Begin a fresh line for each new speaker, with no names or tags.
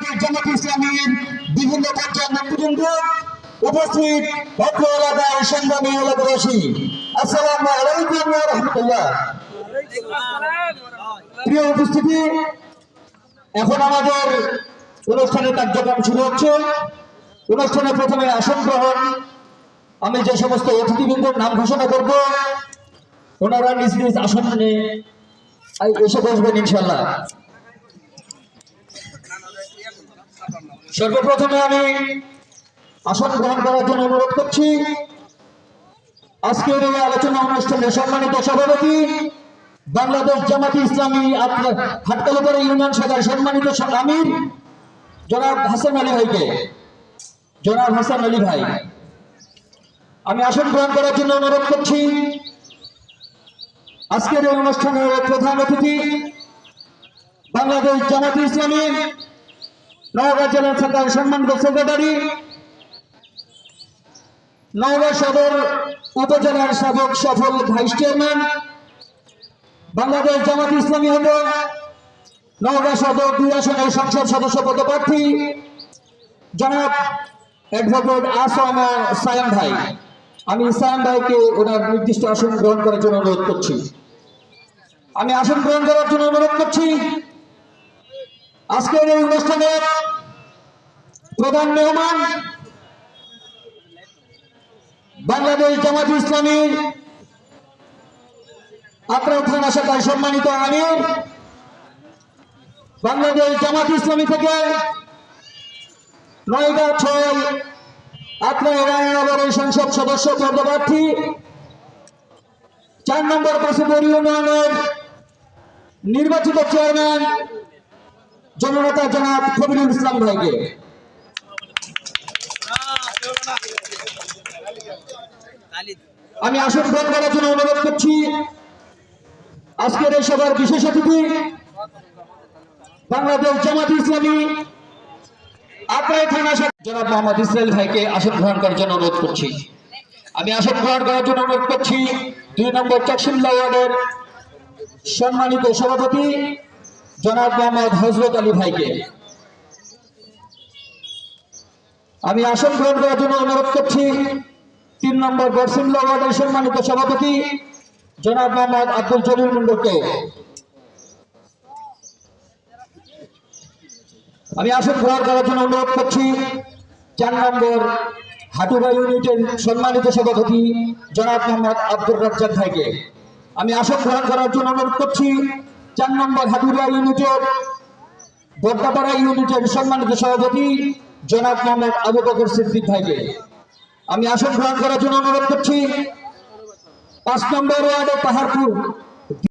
বাংলাদেশ জামাত ইসলামীর বিভিন্ন পর্যায়ের নেতৃবৃন্দ উপস্থিত ভদ্র এলাকার সংগ্রামী এলাকাবাসী, আসসালামু আলাইকুম ওয়া রাহমাতুল্লাহ। প্রিয় উপস্থিতি, এখন আমাদের অনুষ্ঠানের কার্যক্রম শুরু হচ্ছে। অনুষ্ঠানে প্রথমে আসন গ্রহণ। আমি যে সমস্ত অতিথিবৃন্দের নাম ঘোষণা করব, ওনারা নিজ নিজ আসনে এসে বসবেন ইনশাল্লাহ। সর্বপ্রথমে আমি আসন গ্রহণ করার জন্য অনুরোধ করছি আজকের এই আলোচনা অনুষ্ঠানে সম্মানিত সভাপতি বাংলাদেশ জামাত ইসলামী হাটকালাপাড়া ইউনিয়ন শাখার সম্মানিত আমির জনাব হাসান আলী ভাইকে। জনাব হাসান আলী ভাই, আমি আসন গ্রহণ করার জন্য অনুরোধ করছি আজকের এই অনুষ্ঠানের প্রধান অতিথি বাংলাদেশ জামাত ইসলামী নওগাঁ জেলা শাখার সম্মানিত সেক্রেটারি, নওগাঁ সদর উপজেলার সাবেক সফল ভাইস চেয়ারম্যান, বাংলাদেশ জামাত ইসলামী হল নওগাঁ সদর 2 আসনের সংসদ সদস্য পদপ্রার্থী জনাব অ্যাডভোকেট আসম সায়াম ভাই। আমি সায়াম ভাইকে ওনার নির্দিষ্ট আসন গ্রহণ করার জন্য অনুরোধ করছি। আমি আসন গ্রহণ করার জন্য অনুরোধ করছি আজকের এই অনুষ্ঠানের প্রধান মেহমান বাংলাদেশ জামাত ইসলামীর আত্রা থানা শাখার সম্মানিত আমির, বাংলাদেশ জামাত ইসলামী থেকে নওগাঁ 6 আত্রা এলাকার সংসদ সদস্য পদপ্রার্থী 4 নম্বর কাশীপুর ইউনিয়নের নির্বাচিত চেয়ারম্যান জননেতা জনাব কবিরুল ইসলাম ভাইকে। আমি আসন গ্রহণ করার জন্য অনুরোধ করছি আজকের এই সভার বিশেষ অতিথি বাংলাদেশ জামাত ইসলামী আত্রাই থানা জনাব মোহাম্মদ ইসরাইল ভাইকে আসন গ্রহণ করার জন্য অনুরোধ করছি। আমি আসন গ্রহণ করার জন্য অনুরোধ করছি 2 নম্বর চকসিল্লা ওয়ার্ডের সম্মানিত সভাপতি জনাব মোহাম্মদ হযরত আলী ভাইকে। আমি আসন গ্রহণ করার জন্য অনুরোধ করছি 3 নম্বর বরসিল্লা ওয়ার্ডের সম্মানিত সভাপতি জনাব মোহাম্মদ আব্দুল জলিল মন্ডলকে। আমি আসন গ্রহণ করার জন্য অনুরোধ করছি 4 নম্বর হাটুরা ইউনিটের সম্মানিত সভাপতি জনাব মোহাম্মদ আব্দুর রাজ্জাক ভাইকে। আমি আসন গ্রহণ করার জন্য অনুরোধ করছি 4 নম্বর হাটুরা ইউনিটের বর্দাপাড়া ইউনিটের সম্মানিত সভাপতি জনাব মোহাম্মদ আবু বকর সিদ্দিক ভাইকে। আমি আসন গ্রহণ করার জন্য অনুরোধ করছি 5 নম্বর ওয়ার্ডে পাহাড়পুর